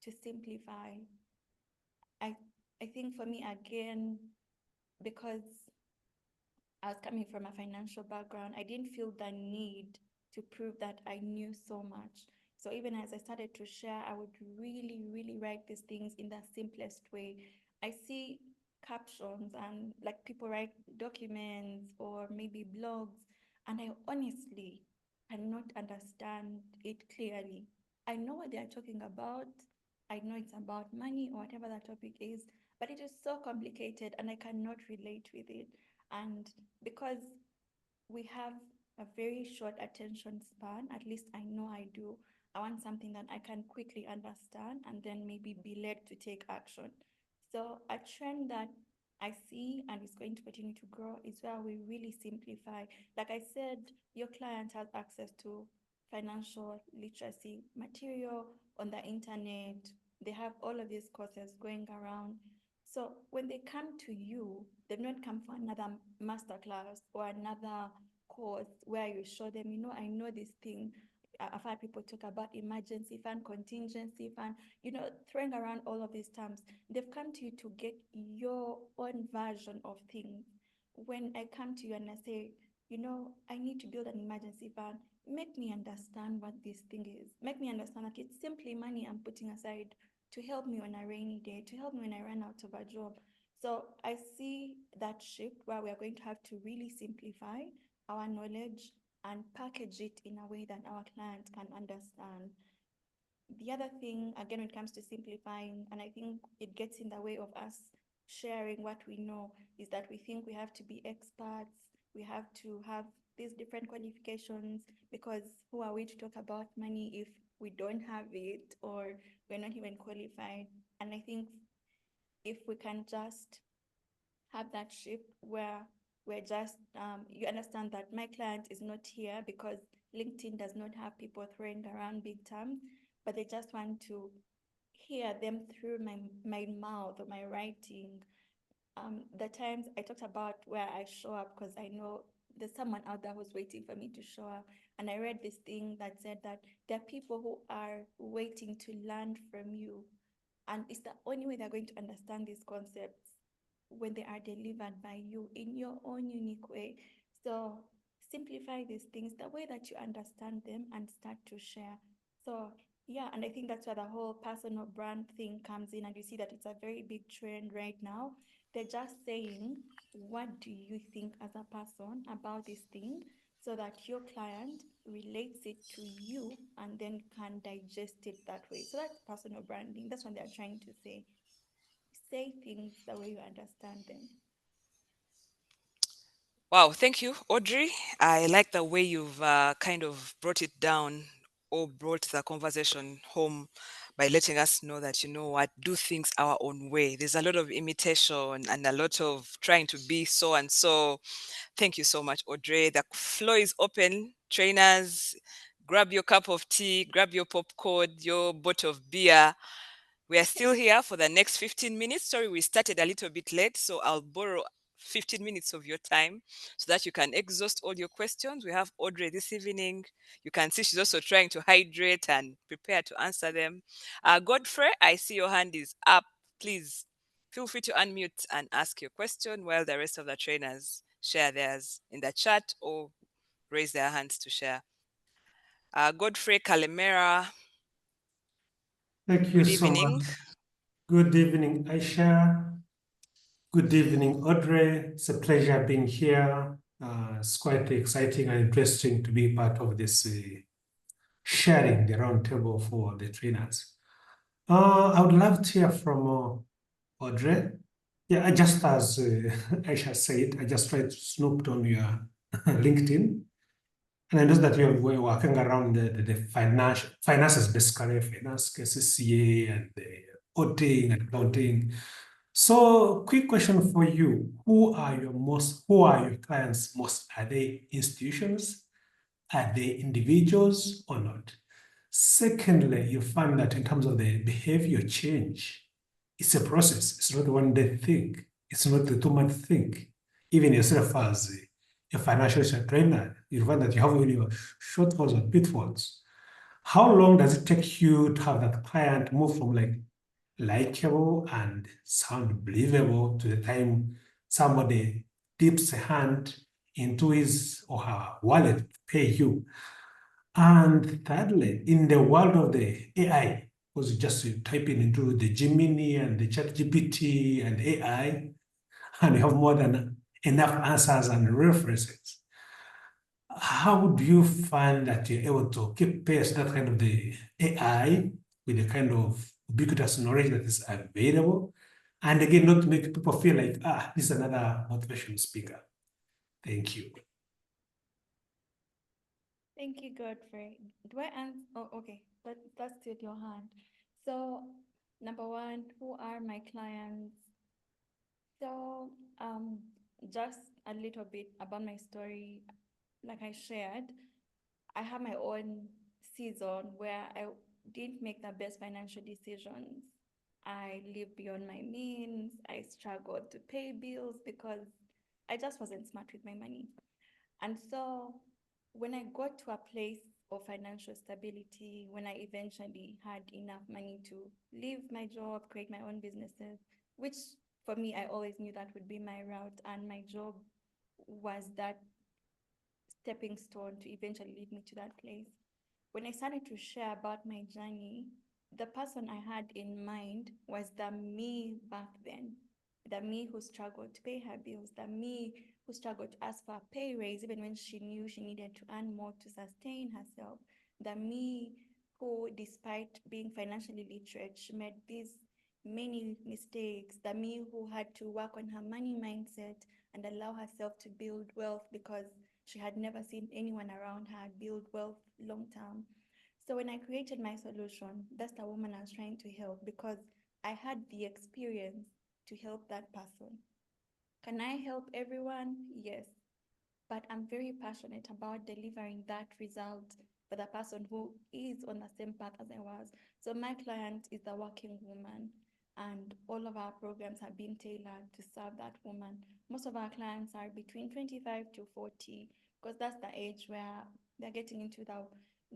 to simplify. I I think for me again, because I was coming from a financial background, I didn't feel the need to prove that I knew so much. So even as I started to share, I would really, really write these things in the simplest way. I see captions and like people write documents or maybe blogs, and I honestly cannot understand it clearly. I know what they are talking about. I know it's about money or whatever the topic is, but it is so complicated and I cannot relate with it. And because we have a very short attention span, at least I know I do, I want something that I can quickly understand and then maybe be led to take action. So a trend that I see and is going to continue to grow is where we really simplify. Like I said, your client has access to financial literacy material on the internet. They have all of these courses going around. So when they come to you, they've not come for another masterclass or another course where you show them, I know this thing. I've heard people talk about emergency fund, contingency fund, throwing around all of these terms. They've come to you to get your own version of things. When I come to you and I say, I need to build an emergency fund, make me understand what this thing is. Make me understand that it's simply money I'm putting aside to help me on a rainy day, to help me when I run out of a job. So I see that shift where we are going to have to really simplify our knowledge and package it in a way that our clients can understand. The other thing, again, when it comes to simplifying, and I think it gets in the way of us sharing what we know, is that we think we have to be experts, we have to have these different qualifications, because who are we to talk about money if we don't have it or we're not even qualified? And I think if we can just have that shift where we're just you understand that my client is not here because LinkedIn does not have people throwing around big terms, but they just want to hear them through my mouth or my writing. The times I talked about where I show up because I know there's someone out there who's waiting for me to show up. And I read this thing that said that there are people who are waiting to learn from you. And it's the only way they're going to understand these concepts when they are delivered by you in your own unique way. So simplify these things the way that you understand them and start to share. So yeah, and I think that's where the whole personal brand thing comes in, and you see that it's a very big trend right now. They're just saying, what do you think as a person about this thing, so that your client relates it to you and then can digest it that way. So that's personal branding. That's what they're trying to say. Say things the way you understand them. Wow, thank you, Audrey. I like the way you've kind of brought it down or brought the conversation home by letting us know that, you know what, do things our own way. There's a lot of imitation and a lot of trying to be so and so. Thank you so much, Audrey. The floor is open. Trainers, grab your cup of tea, grab your popcorn, your bottle of beer. We are still here for the next 15 minutes. Sorry, we started a little bit late, so I'll borrow 15 minutes of your time so that you can exhaust all your questions. We have Audrey this evening. You can see she's also trying to hydrate and prepare to answer them. Godfrey, I see your hand is up. Please feel free to unmute and ask your question while the rest of the trainers share theirs in the chat or raise their hands to share. Godfrey Calimera, Thank you good so evening. much. Good evening, Aisha. Good evening, Audrey. It's a pleasure being here. It's quite exciting and interesting to be part of this sharing the roundtable for the trainers. I would love to hear from Audrey. Yeah, just as Aisha said, I just tried to snooped on your LinkedIn. And I know that we're working around the finances, basically finance, CA, and the auditing and accounting. So, quick question for you. Who are your clients most? Are they institutions? Are they individuals or not? Secondly, you find that in terms of the behavior change, it's a process. It's not a one-day thing. It's not a two-month thing. Even yourself as a financial trainer, you find that you have only your shortfalls and pitfalls. How long does it take you to have that client move from like likable and sound believable to the time somebody dips a hand into his or her wallet to pay you? And thirdly, in the world of the AI, because you just type in into the Gemini and the ChatGPT and AI, and you have more than enough answers and references. How do you find that you're able to keep pace that kind of the AI with the kind of ubiquitous knowledge that is available? And again, not to make people feel like, this is another motivational speaker. Thank you. Thank you, Godfrey. Do I answer? Oh, okay. Let's take your hand. So, number one, who are my clients? So, just a little bit about my story. Like I shared, I have my own season where I didn't make the best financial decisions. I lived beyond my means. I struggled to pay bills because I just wasn't smart with my money. And so when I got to a place of financial stability, when I eventually had enough money to leave my job, create my own businesses, which for me, I always knew that would be my route, and my job was that stepping stone to eventually lead me to that place. When I started to share about my journey, the person I had in mind was the me back then, the me who struggled to pay her bills, the me who struggled to ask for a pay raise even when she knew she needed to earn more to sustain herself, the me who, despite being financially literate, she made these many mistakes, the me who had to work on her money mindset and allow herself to build wealth because she had never seen anyone around her build wealth long term. So when I created my solution, that's the woman I was trying to help because I had the experience to help that person. Can I help everyone? Yes. But I'm very passionate about delivering that result for the person who is on the same path as I was. So my client is the working woman, and all of our programs have been tailored to serve that woman. Most of our clients are between 25 to 40 because that's the age where they're getting into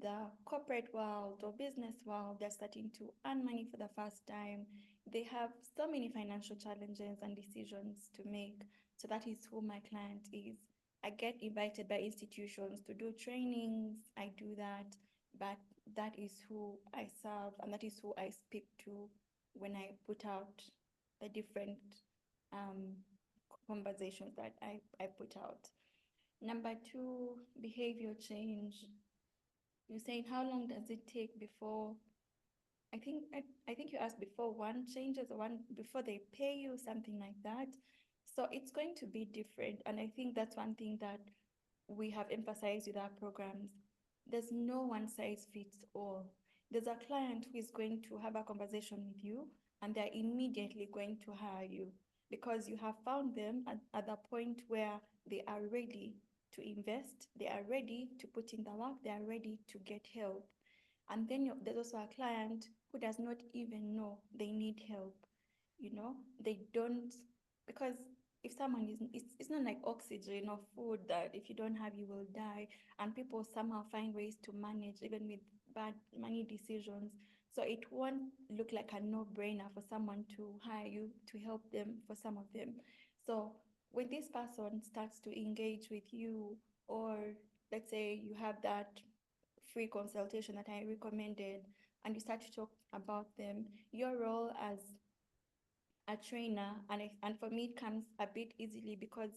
the corporate world or business world. They're starting to earn money for the first time. They have so many financial challenges and decisions to make. So that is who my client is. I get invited by institutions to do trainings. I do that, but that is who I serve and that is who I speak to when I put out the different um, conversations that I put out. Number two, behavior change. You're saying how long does it take before I think you asked before one changes or one before they pay you, something like that. So it's going to be different. And I think that's one thing that we have emphasized with our programs. There's no one size fits all. There's a client who is going to have a conversation with you and they're immediately going to hire you because you have found them at the point where they are ready to invest, they are ready to put in the work, they are ready to get help. And then there's also a client who does not even know they need help. They don't, because if someone is, it's not like oxygen or food that if you don't have, you will die. And people somehow find ways to manage even with bad money decisions. So it won't look like a no-brainer for someone to hire you to help them for some of them. So when this person starts to engage with you, or let's say you have that free consultation that I recommended, and you start to talk about them, your role as a trainer, and for me, it comes a bit easily because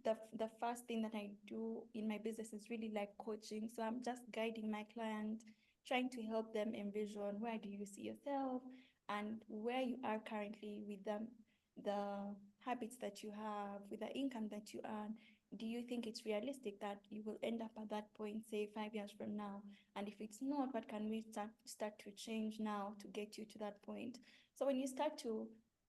the first thing that I do in my business is really like coaching. So I'm just guiding my client, trying to help them envision where do you see yourself and where you are currently with them, the habits that you have, with the income that you earn. Do you think it's realistic that you will end up at that point, say 5 years from now? And if it's not, what can we start to change now to get you to that point? So when you start to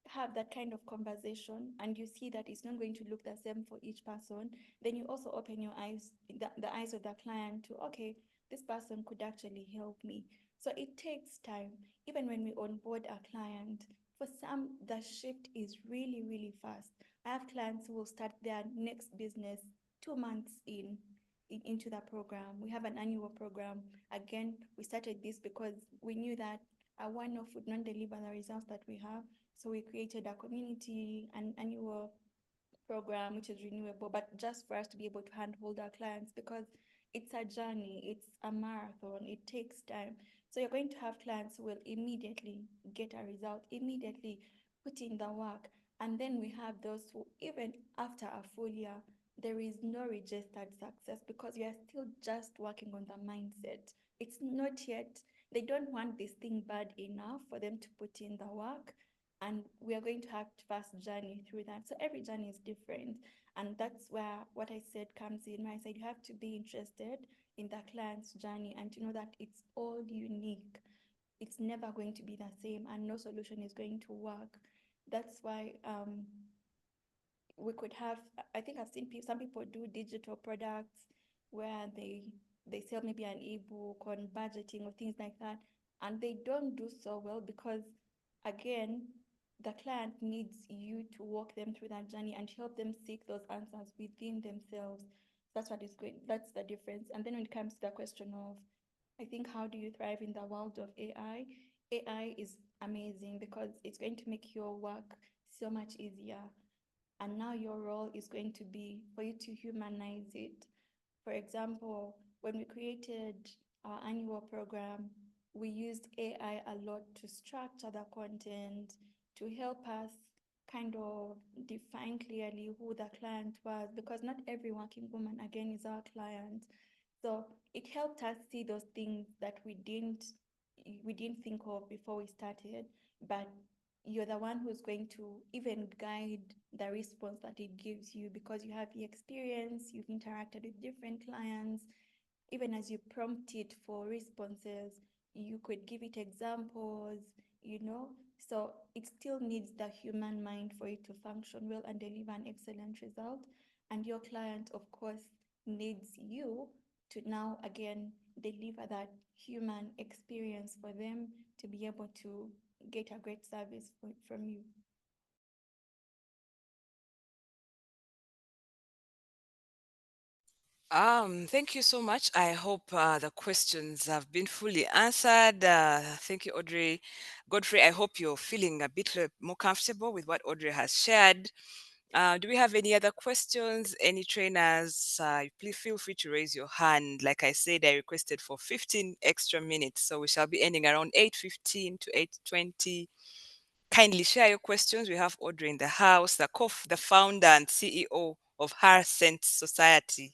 have that kind of conversation and you see that it's not going to look the same for each person, then you also open your eyes, the eyes of the client to, okay, this person could actually help me. So it takes time. Even when we onboard a client, for some, the shift is really, really fast. I have clients who will start their next business 2 months into the program. We have an annual program. Again, we started this because we knew that a one-off would not deliver the results that we have. So we created a community, an annual program which is renewable, but just for us to be able to handhold our clients, because it's a journey, it's a marathon, it takes time. So you're going to have clients who will immediately get a result, immediately put in the work. And then we have those who, even after a full year, there is no registered success because you are still just working on the mindset. It's not yet, they don't want this thing bad enough for them to put in the work, and we are going to have to first journey through that. So every journey is different, and that's where what I said comes in. Where I said you have to be interested in the client's journey and to know that it's all unique. It's never going to be the same, and no solution is going to work. That's why we could have, I think I've seen some people do digital products where they sell maybe an ebook on budgeting or things like that, and they don't do so well because, again, the client needs you to walk them through that journey and help them seek those answers within themselves. That's what is going, that's the difference. And then when it comes to the question of, I think, how do you thrive in the world of AI? AI is amazing because it's going to make your work so much easier, and now your role is going to be for you to humanize it. For example, when we created our annual program, we used AI a lot to structure the content, to help us kind of define clearly who the client was, because not every working woman, again, is our client. So it helped us see those things that we didn't think of before we started, but you're the one who's going to even guide the response that it gives you because you have the experience, you've interacted with different clients. Even as you prompt it for responses, you could give it examples, you know. So it still needs the human mind for it to function well and deliver an excellent result. And your client, of course, needs you to now again deliver that human experience for them to be able to get a great service from you. Thank you so much. I hope the questions have been fully answered. Thank you, Audrey. Godfrey, I hope you're feeling a bit more comfortable with what Audrey has shared. Do we have any other questions? Any trainers? Please feel free to raise your hand. Like I said, I requested for 15 extra minutes, so we shall be ending around 8:15 to 8:20. Kindly share your questions. We have Audrey in the house, the founder and CEO of Her Sense Society.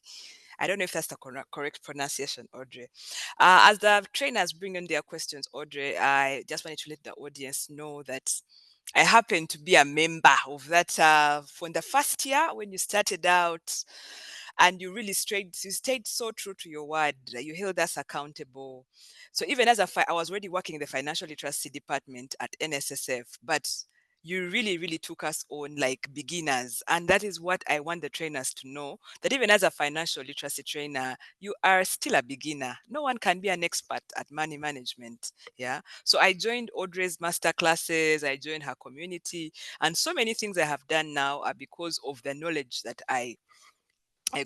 I don't know if that's the correct pronunciation, Audrey. As the trainers bring in their questions, Audrey, I just wanted to let the audience know that I happen to be a member of that from the first year when you started out, and you stayed so true to your word. You held us accountable. So even as I was already working in the financial literacy department at NSSF, but you really, really took us on like beginners. And that is what I want the trainers to know, that even as a financial literacy trainer, you are still a beginner. No one can be an expert at money management. Yeah. So I joined Audrey's master classes, I joined her community, and so many things I have done now are because of the knowledge that I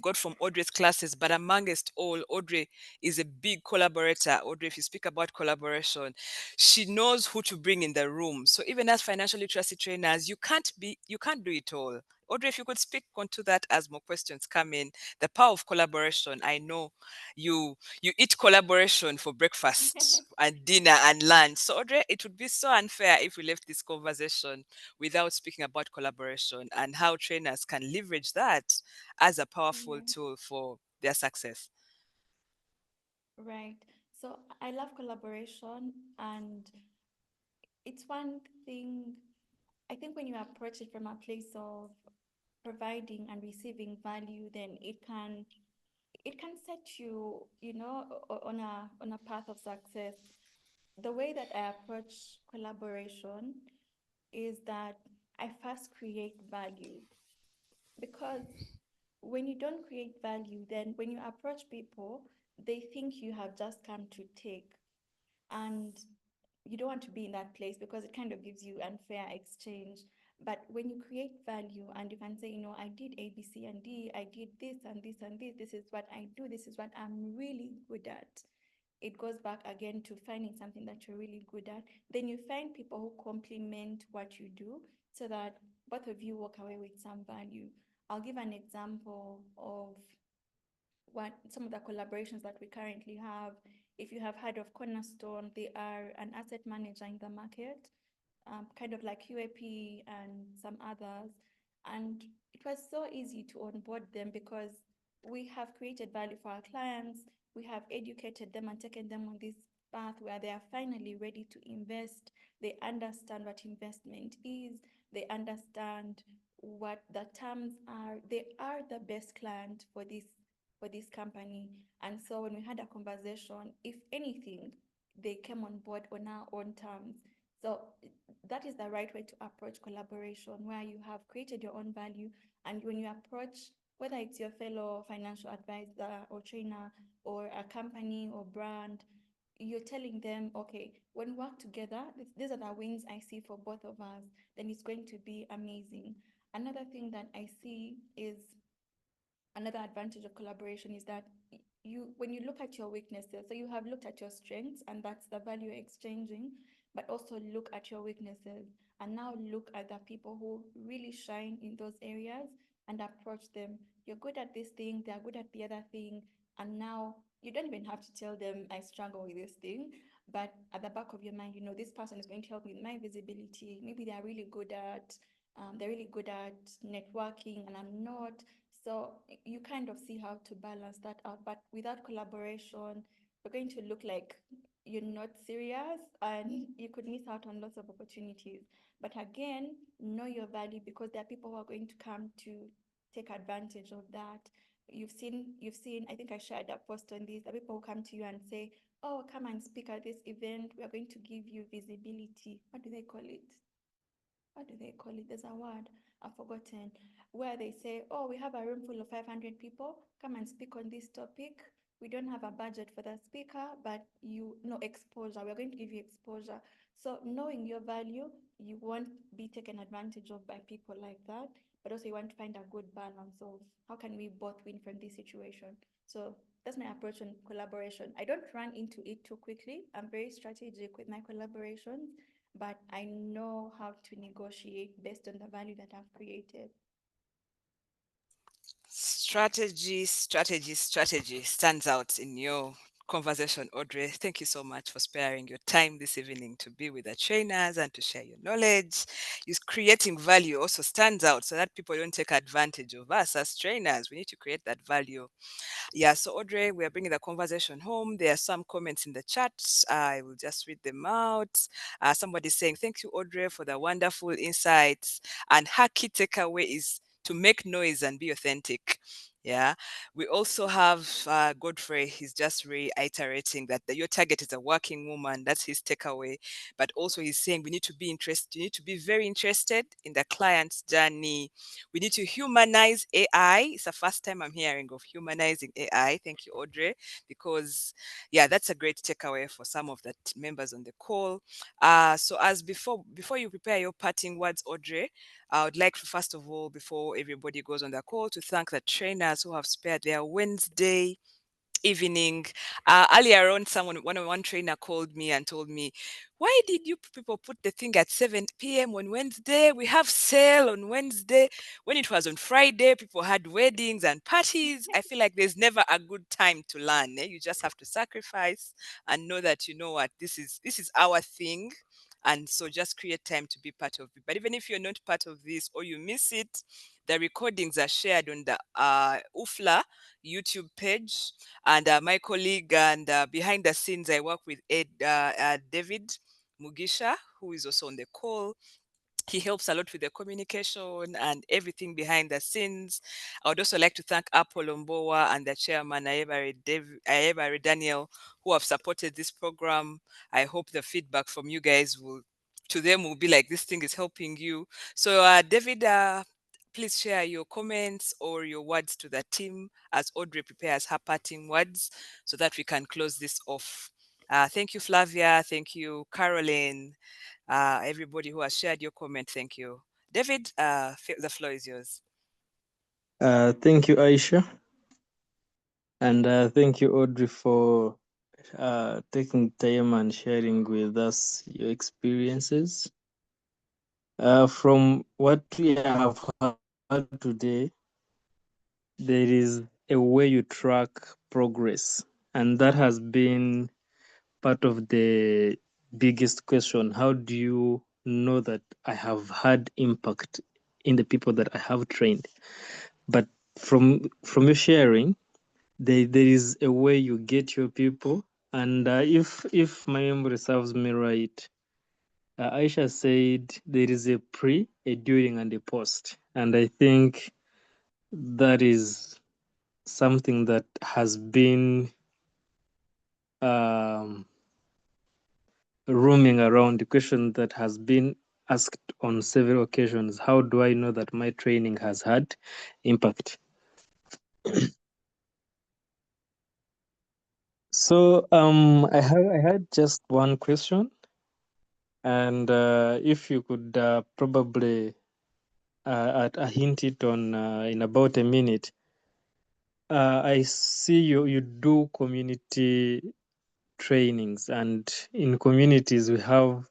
got from Audrey's classes, but amongst all, Audrey is a big collaborator. Audrey, if you speak about collaboration, she knows who to bring in the room. So even as financial literacy trainers, you can't do it all. Audrey, if you could speak onto that as more questions come in, the power of collaboration. I know you eat collaboration for breakfast and dinner and lunch. So Audrey, it would be so unfair if we left this conversation without speaking about collaboration and how trainers can leverage that as a powerful Yeah, tool for their success. right. So I love collaboration, and it's one thing. I think when you approach it from a place of providing and receiving value, then it can set you, on a path of success. The way that I approach collaboration is that I first create value, because when you don't create value, then when you approach people, they think you have just come to take. And you don't want to be in that place because it kind of gives you unfair exchange. But when you create value and you can say, I did A, B, C, and D, I did this and this and this is what I do, this is what I'm really good at. It goes back again to finding something that you're really good at. Then you find people who complement what you do so that both of you walk away with some value. I'll give an example of what some of the collaborations that we currently have. If you have heard of Cornerstone, they are an asset manager in the market, kind of like UAP and some others. And it was so easy to onboard them because we have created value for our clients. We have educated them and taken them on this path where they are finally ready to invest. They understand what investment is. They understand what the terms are. They are the best client for this company. And so when we had a conversation, if anything, they came on board on our own terms. So that is the right way to approach collaboration, where you have created your own value. And when you approach, whether it's your fellow financial advisor or trainer or a company or brand, you're telling them, okay, when we work together, these are the wins I see for both of us, then it's going to be amazing. Another thing that I see is another advantage of collaboration is that you when you look at your weaknesses, so you have looked at your strengths and that's the value you're exchanging, but also look at your weaknesses and now look at the people who really shine in those areas and approach them. You're good at this thing, they're good at the other thing, and now you don't even have to tell them I struggle with this thing, but at the back of your mind, this person is going to help me with my visibility. Maybe they're really good at networking and I'm not. So you kind of see how to balance that out. But without collaboration, you're going to look like you're not serious and you could miss out on lots of opportunities. But again, know your value, because there are people who are going to come to take advantage of that. I think I shared a post on this. The people who come to you and say, oh, come and speak at this event. We are going to give you visibility. What do they call it? What do they call it? There's a word I've forgotten, where they say, oh, we have a room full of 500 people, come and speak on this topic. We don't have a budget for the speaker, but you know exposure. We're going to give you exposure. So knowing your value, you won't be taken advantage of by people like that, but also you want to find a good balance of how can we both win from this situation. So that's my approach on collaboration. I don't run into it too quickly. I'm very strategic with my collaborations, but I know how to negotiate based on the value that I've created. Strategy stands out in your conversation, Audrey. Thank you so much for sparing your time this evening to be with the trainers and to share your knowledge. Creating value also stands out so that people don't take advantage of us as trainers. We need to create that value. Yeah, so Audrey, we are bringing the conversation home. There are some comments in the chat. I will just read them out. Somebody saying, thank you, Audrey, for the wonderful insights. And her key takeaway is to make noise and be authentic. Yeah. We also have Godfrey. He's just reiterating that your target is a working woman. That's his takeaway. But also he's saying we need to be interested. You need to be very interested in the client's journey. We need to humanize AI. It's the first time I'm hearing of humanizing AI. Thank you, Audrey, because yeah, that's a great takeaway for some of the members on the call. So as before you prepare your parting words, Audrey, I would like to, first of all, before everybody goes on the call, to thank the trainers who have spared their Wednesday evening. Earlier on, one trainer called me and told me, why did you people put the thing at 7 p.m. on Wednesday? We have sale on Wednesday. When it was on Friday, people had weddings and parties. I feel like there's never a good time to learn. You just have to sacrifice and know that, you know what, this is our thing. And so just create time to be part of it. But even if you're not part of this or you miss it, the recordings are shared on the UFLA YouTube page. And my colleague and behind the scenes, I work with David Mugisha, who is also on the call. He helps a lot with the communication and everything behind the scenes. I would also like to thank Apollo Mbowa and the chairman, Ayebare Daniel, who have supported this program. I hope the feedback from you guys will to them will be like, this thing is helping you. So David, please share your comments or your words to the team as Audrey prepares her parting words so that we can close this off. Thank you, Flavia. Thank you, Caroline. Everybody who has shared your comment, thank you. David, the floor is yours. Thank you, Aisha. And thank you, Audrey, for taking time and sharing with us your experiences. From what we have heard today, there is a way you track progress, and that has been part of the biggest question. How do you know that I have had impact in the people that I have trained? But from your sharing, there is a way you get your people, and if my memory serves me right, Aisha said there is a pre, a during, and a post, and I think that is something that has been roaming around, the question that has been asked on several occasions. How do I know that my training has had impact? So I had just one question, and if you could probably hint it on in about a minute. I see you do community trainings, and in communities we have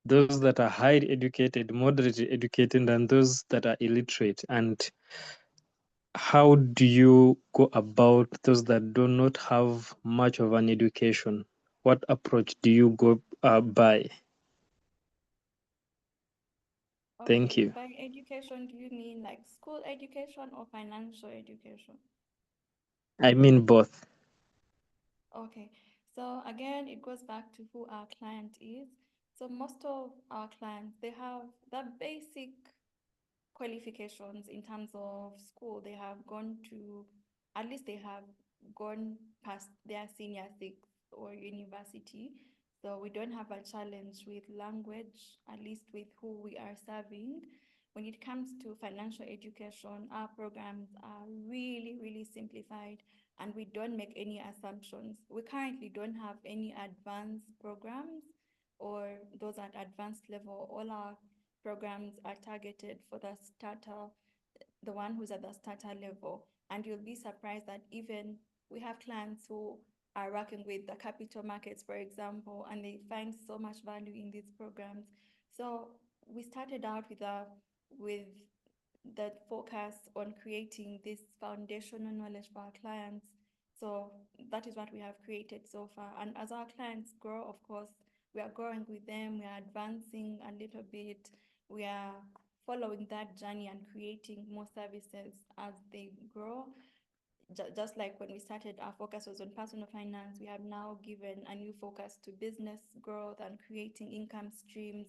those that are highly educated, moderately educated, and those that are illiterate. And how do you go about those that do not have much of an education? What approach do you go by? Thank Okay, you. by education, do you mean like school education or financial education? I mean both. Okay, so again, it goes back to who our client is. So most of our clients, they have that basic qualifications in terms of school. They have gone to, at least they have gone past their senior six or university. So we don't have a challenge with language, at least with who we are serving. When it comes to financial education, our programs are really, really simplified and we don't make any assumptions. We currently don't have any advanced programs or those at advanced level. All our programs are targeted for the starter, the one who's at the starter level. And you'll be surprised that even we have clients who are working with the capital markets, for example, and they find so much value in these programs. So we started out with that focus on creating this foundational knowledge for our clients. So that is what we have created so far. And as our clients grow, of course, we are growing with them, we are advancing a little bit, we are following that journey and creating more services as they grow. Just like when we started, our focus was on personal finance. We have now given a new focus to business growth and creating income streams.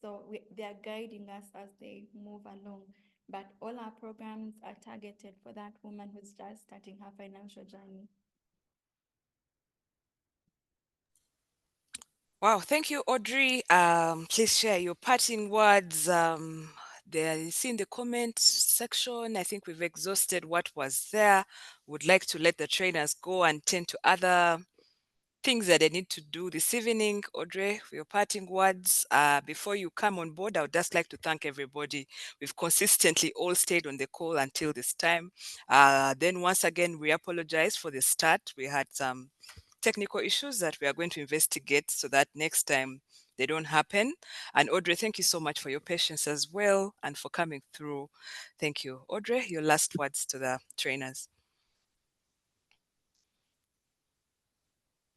So they are guiding us as they move along. But all our programs are targeted for that woman who's just starting her financial journey. Wow, thank you, Audrey. Please share your parting words. There is in the comment section. I think we've exhausted what was there. Would like to let the trainers go and tend to other things that they need to do this evening. Audrey, for your parting words. Before you come on board, I would just like to thank everybody. We've consistently all stayed on the call until this time. Then once again, we apologize for the start. We had some technical issues that we are going to investigate so that next time they don't happen. And Audrey, thank you so much for your patience as well and for coming through. Thank you. Audrey, your last words to the trainers.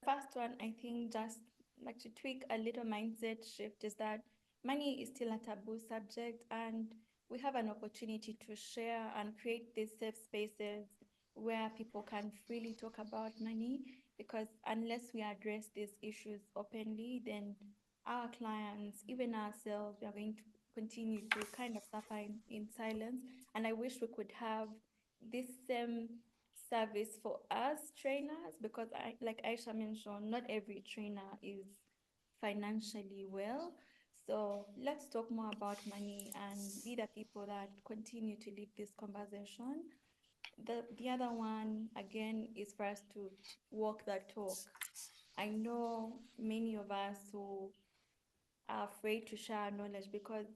First one, I think just like to tweak a little mindset shift is that money is still a taboo subject and we have an opportunity to share and create these safe spaces where people can freely talk about money because unless we address these issues openly, then our clients, even ourselves, we are going to continue to kind of suffer in silence. And I wish we could have this same service for us trainers because like Aisha mentioned, not every trainer is financially well. So let's talk more about money and be the people that continue to lead this conversation. The other one, again, is for us to walk the talk. I know many of us who are afraid to share knowledge because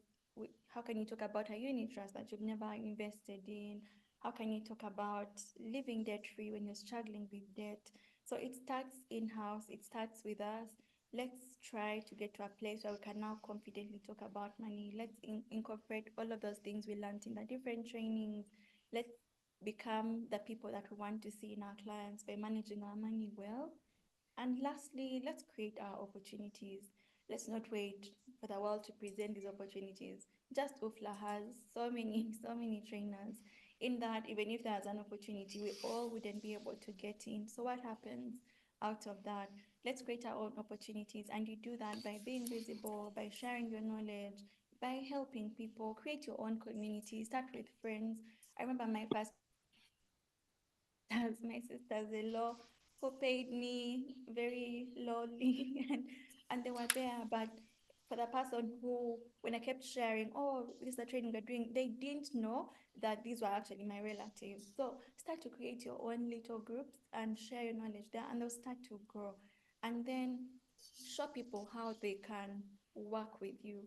how can you talk about a unit trust that you've never invested in? How can you talk about living debt free when you're struggling with debt? So it starts in house, it starts with us. Let's try to get to a place where we can now confidently talk about money. Let's incorporate all of those things we learned in the different trainings. Let's become the people that we want to see in our clients by managing our money well. And lastly, let's create our opportunities. Let's not wait for the world to present these opportunities. Just UFLA has so many, so many trainers in that even if there's an opportunity, we all wouldn't be able to get in. So what happens out of that? Let's create our own opportunities. And you do that by being visible, by sharing your knowledge, by helping people, create your own community, start with friends. I remember my first my sisters-in-law who paid me very lowly and they were there. But for the person who, when I kept sharing, oh, this is the training we're doing, they didn't know that these were actually my relatives. So start to create your own little groups and share your knowledge there, and they'll start to grow. And then show people how they can work with you.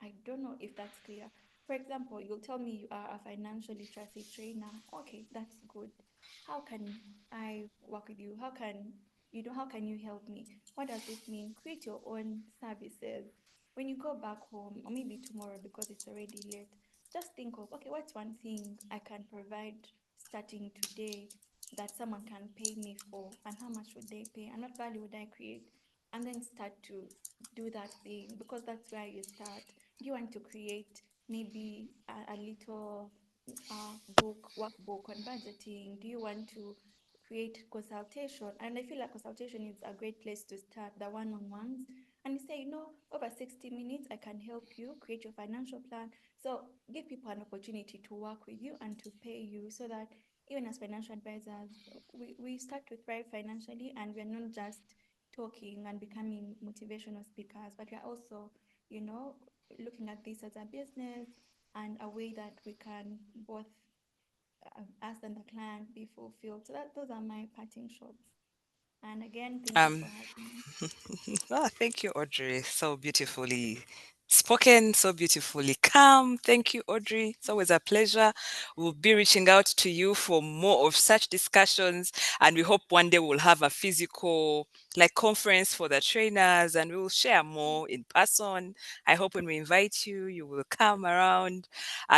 I don't know if that's clear. For example, you'll tell me you are a financial literacy trainer. Okay, that's good. How can I work with you? How can how can you help me? What does this mean? Create your own services. When you go back home, or maybe tomorrow because it's already late, just think of, okay, what's one thing I can provide starting today that someone can pay me for, and how much would they pay, and what value would I create? And then start to do that thing, because that's where you start. Do you want to create maybe a little workbook on budgeting? Do you want to create consultation? And I feel like consultation is a great place to start, the one-on-ones. And you say, over 60 minutes, I can help you create your financial plan. So give people an opportunity to work with you and to pay you, so that even as financial advisors, we start to thrive financially, and we're not just talking and becoming motivational speakers, but we're also, looking at this as a business and a way that we can both us and the client be fulfilled. So those are my parting shots. And again, thank you Um, for having me. Thank you, Audrey. So beautifully spoken, so beautifully calm. Thank you, Audrey. It's always a pleasure. We'll be reaching out to you for more of such discussions, and we hope one day we'll have a physical conference for the trainers, and we will share more in person. I hope when we invite you, you will come around.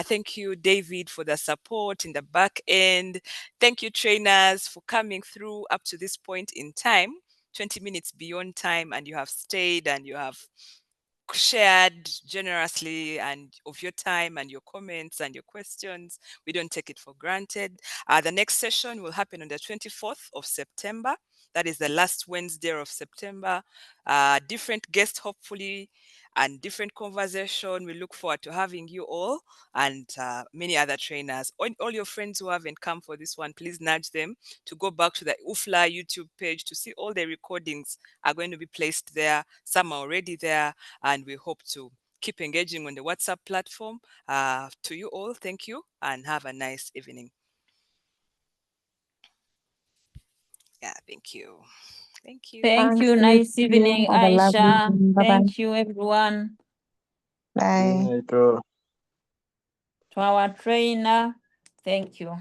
Thank you, David, for the support in the back end. Thank you, trainers, for coming through up to this point in time. 20 minutes beyond time, and you have stayed and you have shared generously and of your time and your comments and your questions. We don't take it for granted. The next session will happen on the 24th of September. That is the last Wednesday of September. Different guests, hopefully, and different conversation. We look forward to having you all and many other trainers. All your friends who haven't come for this one, please nudge them to go back to the UFLA YouTube page to see all the recordings are going to be placed there. Some are already there, and we hope to keep engaging on the WhatsApp platform. To you all, thank you and have a nice evening. Yeah, thank you. Thank you. Thank Thank you. you. Nice See you. evening, Have a lovely Aisha. evening. Bye-bye. Thank you, everyone. Bye. Good night, all. To our trainer, thank you.